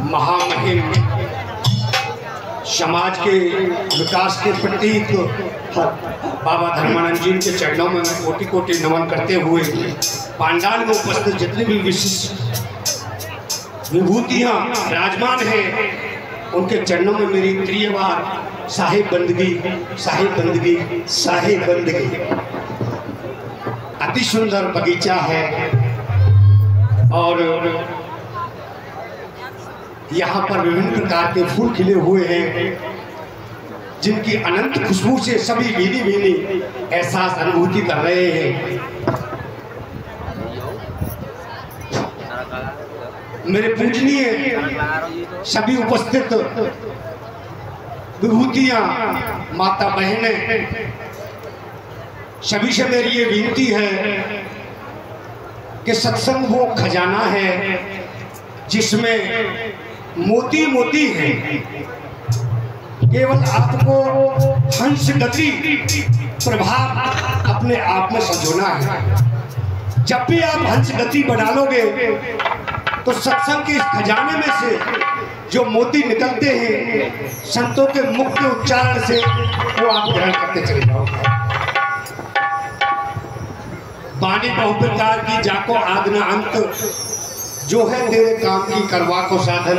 महामहिम समाज के विकास के प्रतीक बाबा धर्मानंद जी के चरणों में मैं कोटि कोटि नमन करते हुए पांडाल में उपस्थित जितने भी विशिष्ट विभूतियाँ विराजमान हैं उनके चरणों में मेरी प्रिय बार साहिब बंदगी, साहिब बंदगी, साहिब बंदगी। अति सुंदर बगीचा है और यहाँ पर विभिन्न प्रकार के फूल खिले हुए हैं जिनकी अनंत खुशबू से सभी भीनी भीनी एहसास अनुभूति कर रहे हैं। मेरे पूजनीय सभी उपस्थित विभूतियाँ, माता बहनें, सभी से मेरी ये विनती है कि सत्संग वो खजाना है जिसमें मोती मोती है। केवल आपको हंस गति प्रभाव अपने आप में संजोना है। जब भी आप हंस गति बना लोगे तो सत्संग के इस खजाने में से जो मोती निकलते हैं संतों के मुख के उच्चारण से वो आप ग्रहण करते चले जाओगे। वाणी बहु प्रकार की जाको आद न अंत, जो है तेरे काम की करवा को साधन।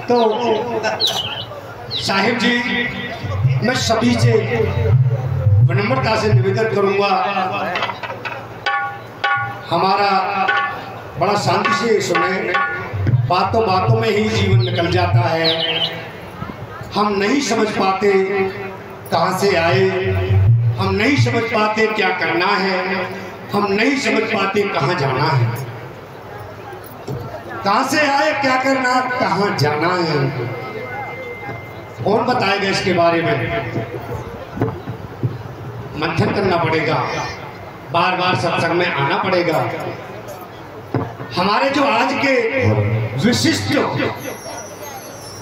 तो साहिब जी, मैं सभी से विनम्रता से निवेदन करूंगा, हमारा बड़ा शांति से सुने। बातों बातों में ही जीवन निकल जाता है। हम नहीं समझ पाते कहाँ से आए, हम नहीं समझ पाते क्या करना है, हम नहीं समझ पाते कहाँ जाना है। कहाँ से आए, क्या करना, कहाँ जाना है, कौन बताएगा इसके बारे में? मंथन करना पड़ेगा, बार बार सत्संग में आना पड़ेगा। हमारे जो आज के विशिष्ट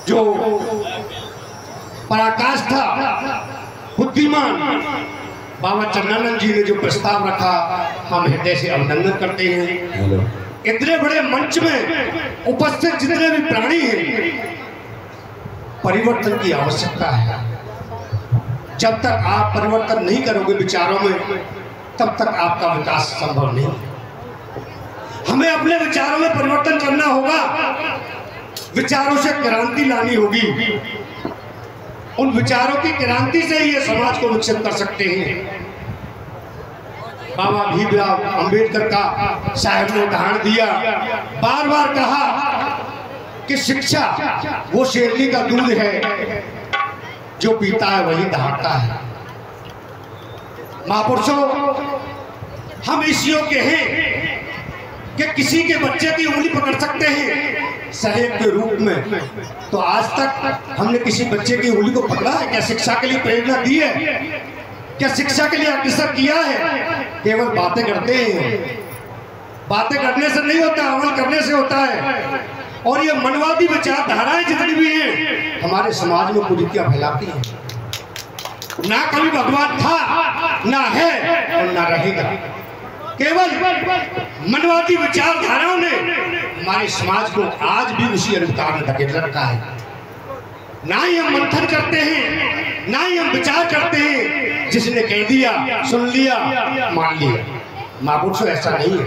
जो पराकाष्ठा बुद्धिमान बाबा चरणानंद जी ने जो प्रस्ताव रखा, हम हृदय से अभिनंदन करते हैं। इतने बड़े मंच में उपस्थित जितने भी प्राणी हैं, परिवर्तन की आवश्यकता है। जब तक आप परिवर्तन नहीं करोगे विचारों में, तब तक आपका विकास संभव नहीं। हमें अपने विचारों में परिवर्तन करना होगा, विचारों से क्रांति लानी होगी। उन विचारों की क्रांति से ही ये समाज को विकसित कर सकते हैं। बाबा भीमराव अंबेडकर का साहब ने उदाहरण दिया, बार बार कहा कि शिक्षा वो शेरनी का दूध है जो पीता है वही दहाड़ता है। महापुरुषों, हम इस योग्य हैं कि किसी के बच्चे की उंगली पकड़ सकते हैं सहायक के रूप में। तो आज तक हमने किसी बच्चे की उंगली को पकड़ा है? क्या शिक्षा के लिए प्रेरणा दी है? क्या शिक्षा के लिए अग्रसर किया है? केवल बातें करते हैं। बातें करने से नहीं होता, अमल करने से होता है। और ये मनवादी विचारधाराएं जितनी भी हैं हमारे समाज में कुरीतियां फैलाती हैं। ना कभी भगवान था, ना है और ना रहेगा। केवल मनवादी विचारधाराओं ने हमारे समाज को आज भी उसी अंधकार में धकेल रखा है। ना ही हम मंथन करते हैं, ना ही हम विचार करते हैं। जिसने कह दिया, सुन लिया, मान लिया। महापुरुषों, ऐसा नहीं है।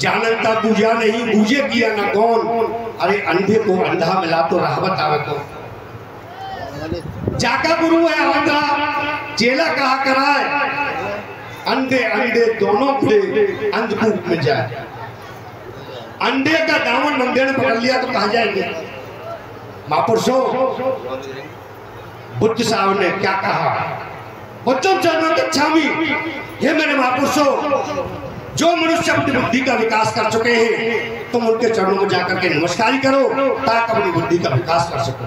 जानता पूजा नहीं, पूजे किया ना कौन। अरे अंधे को अंधा मिला तो राहबत आवे तो। जाका गुरु है अंधा, चेला कहा कराए। अंधे अंधे दोनों खुले, अंधकूप में जाए। अंधे का दामन अंधे ने पकड़ लिया तो कहाँ जाएंगे? महापुरुषों, बुद्ध साहब ने क्या कहा? बच्चों चरणों गच्छामि। हे मेरे महापुरुषों, जो मनुष्य अपनी बुद्धि का विकास कर चुके हैं, तुम उनके चरणों में जाकर के नमस्कार करो ताकि अपनी बुद्धि का विकास कर सको।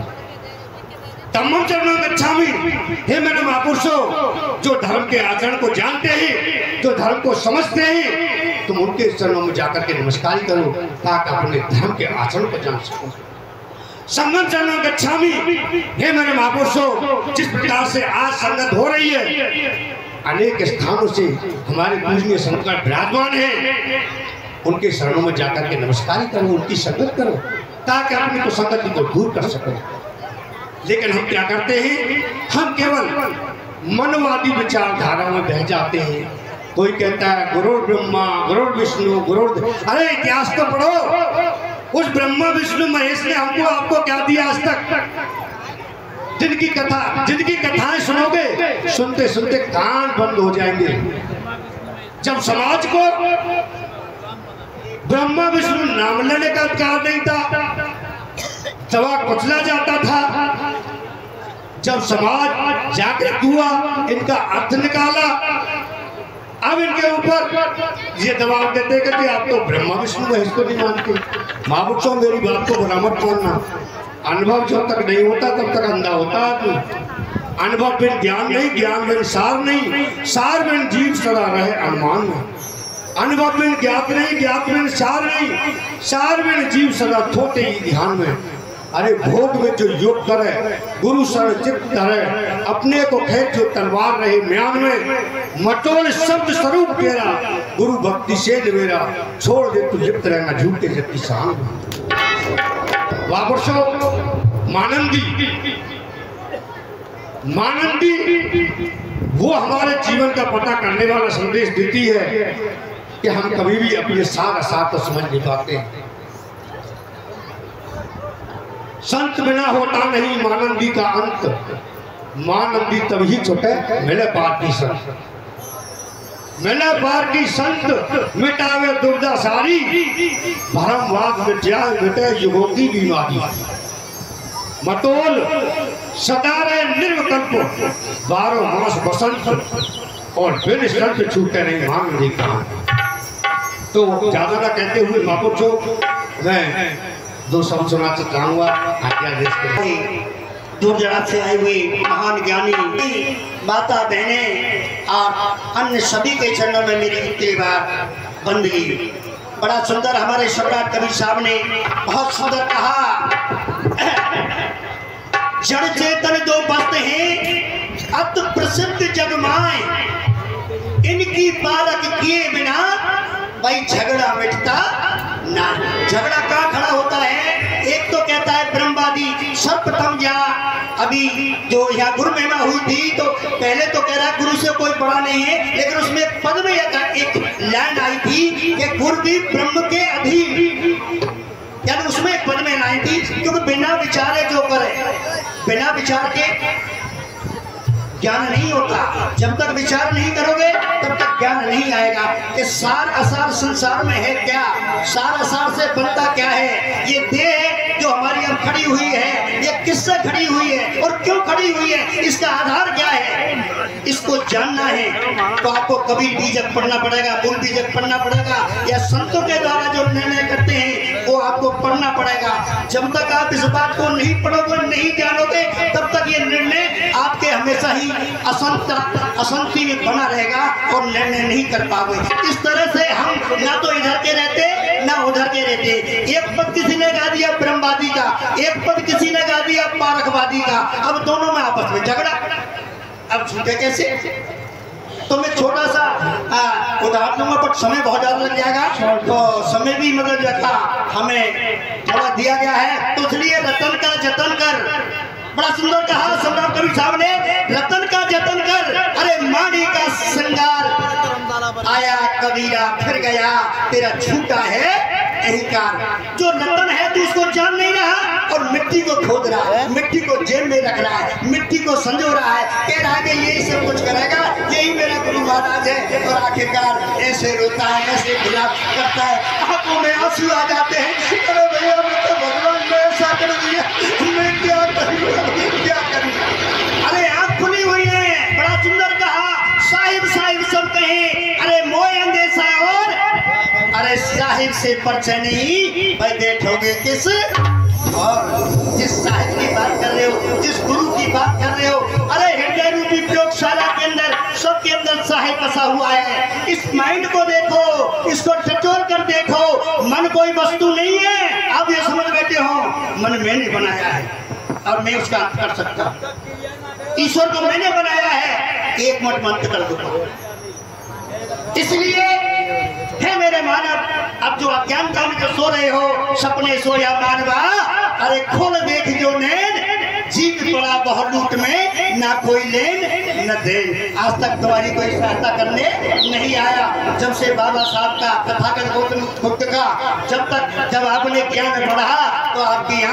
धम्मं चरणों गच्छामि। हे मेरे महापुरुषों, जो धर्म के आचरण को जानते हैं, जो धर्म को समझते हैं, तुम उनके चरणों में जाकर के नमस्कार करो ताकि अपने धर्म के आचरण को जान सको। संगम शरणं गच्छामि। हे मेरे महापुरुषों, जिस प्रकार से आज संगत हो रही है, अनेक स्थानों से हमारे पूजनीय संतगण विराजमान हैं, उनके शरणों में जाकर के नमस्कार करो, उनकी संगत करो, ताकि अपनी तो संगति को दूर कर सको। लेकिन हम क्या करते हैं, हम केवल मनवादी विचारधारा में बह जाते हैं। कोई कहता है गुरु ब्रह्मा, गुरु विष्णु, गुरु, अरे इतिहास तो पढ़ो। उस ब्रह्मा विष्णु महेश ने हमको आपको क्या दिया आज तक? जिनकी कथाएं सुनोगे, सुनते सुनते कान बंद हो जाएंगे। जब समाज को ब्रह्मा विष्णु नाम लेने का अधिकार नहीं था, दबा कुचला जाता था। जब समाज जागृत हुआ, इनका अर्थ निकाला, अब इनके ऊपर ये दबाव देते कि आप तो ब्रह्मा विष्णु महेश को नहीं मानते। महापुरुषों, मेरी बात को बुरा मत मानना। अनुभव जब तक नहीं होता तब तक अंधा होता आदमी। अनुभव बिन ज्ञान नहीं, ज्ञान बिन सार नहीं, सार बिन जीव सदा रहे अनुमान में। अनुभव बिन ज्ञात नहीं, ज्ञात बिन सार नहीं, सार बिन जीव सदा थोटे ही ध्यान में। अरे भोग में जो योग करे, गुरु सर चित्त धरे, अपने को खेत जो तलवार रहे म्यान में। मटोल शब्द स्वरूप तेरा, गुरु भक्ति से मेरा, छोड़ दे तू लिप्त रहना झूठे से किसान। महापुरुषों, मानंदी वो हमारे जीवन का पता करने वाला संदेश देती है कि हम कभी भी अपने सार असार को समझ नहीं पाते। संत बिना होता नहीं मानंदी का अंत, मानंदी तभी छुटे मिले पार की संत। मिले पार की संत मिटावे दुर्दा सारी, भरमवाद मिटाए मिटे युगों की बीमारी। मतोल सदा रहे निर्विकल्प, 12 मास बसंत, और बिन संत छूटे नहीं मानंदी का। तो ज्यादा ना कहते हुए महापुरुषों, मैं 2 शब्द सुनाना चाहूंगा। आज्ञा देश के दूर दराज से आए हुए महान ज्ञानी माता बहनें और अन्य सभी के चरणों में मेरी इतनी बार बंदगी। बड़ा सुंदर हमारे सम्राट कबीर साहब ने बहुत सुंदर कहा, जड़ चेतन 2 वस्त हैं, अत प्रसिद्ध जगमाए, इनकी पालक किए बिना भाई झगड़ा मिटता ना। झगड़ा कहाँ खड़ा होता है? एक तो कहता है ब्रह्मवादी, सर्वप्रथम यहाँ अभी जो यहाँ गुरु महिमा हुई थी, तो पहले तो कह रहा गुरु से कोई बड़ा नहीं है, लेकिन उसमें पद में एक लाइन आई थी कि गुरु भी ब्रह्म के अधीन, यानी उसमें एक पद में लाइन थी, क्योंकि बिना विचारे जो करे, बिना विचार के ज्ञान नहीं होता। जब तक विचार नहीं करोगे तब तक ज्ञान नहीं आएगा कि सार असार संसार में है क्या, सार असार से बनता क्या है। ये देह जो हमारी अब खड़ी हुई है, ये किससे खड़ी हुई है और क्यों खड़ी हुई है, इसका आधार क्या है, इसको जानना है तो आपको कभी बीजक पढ़ना पड़ेगा, मूल बीजक पढ़ना पड़ेगा, या संतों के द्वारा जो निर्णय करते हैं वो आपको पढ़ना पड़ेगा। जब तक आप इस बात को नहीं पढ़ोगे, नहीं जानोगे, तब तक ये निर्णय आपके हमेशा ही असंति में बना रहेगा और निर्णय नहीं कर पाओगे। इस तरह से हम ना तो इधर के रहते ना उधर के रहते। एक पद किसी ने गा दिया ब्रह्मवादी का, एक पद किसी ने गा दिया पारकवादी का, अब दोनों में आपस में झगड़ा। अब छूटे कैसे? तो मैं छोटा सा उदाहरण दूंगा, पर समय बहुत ज्यादा लग जाएगा, तो समय भी मतलब जैसा हमें थोड़ा दिया गया है, तो इसलिए रतन का जतन कर। बड़ा सुंदर कहा सम्राट कबीर साहब ने, रतन का जतन कर, अरे मानी का श्रृंगार, आया कबीरा फिर गया, तेरा छूटा है अहंकार। जो रतन है तू उसको जान नहीं रहा और मिट्टी को खोद रहा है, मिट्टी को जेब में रख रहा है, मिट्टी को संजो रहा है, कह रहा है कि यही सब कुछ करेगा, यही मेरा गुरु महाराज है। और आखिरकार ऐसे रोता है, ऐसे विलाप करता है, आंखों में आंसू आ जाते हैं, अरे भैया मैं तो भगवान ने ऐसा कर दिया, मैं क्या करूं। अरे आंख खुली हुई है। बड़ा सुंदर कहा, साहिब साहिब सब कहे, अरे मोए अंदेशा और अरे साहिब से परिचय नहीं, भाई बैठोगे किस? और जिस साहिब की बात कर रहे हो, जिस गुरु की बात कर रहे हो, अरे हृदय रूपी प्रयोगशाला के अंदर सबके अंदर साहिब बसा हुआ है। इस माइंड को देखो, इसको टटोल कर देखो, मन कोई वस्तु नहीं है। आप ये समझ बैठे हो मन मैंने बनाया है और मैं उसका अंत कर सकता हूँ। ईश्वर को मैंने बनाया है, एक मिनट में अंत कर दूंगा। इसलिए हे मेरे मानव, अब जो अज्ञानता में जो सो रहे हो, सपने सोया मानवा, अरे खोल देख जो नैन, जीव पड़ा बहुत लूट में, ना कोई लेन न देन। आज तक तुम्हारी कोई सहायता करने नहीं आया। जब से बाबा साहब का, तथागत गौतम बुद्ध का, जब आपने ज्ञान बढ़ा तो आपकी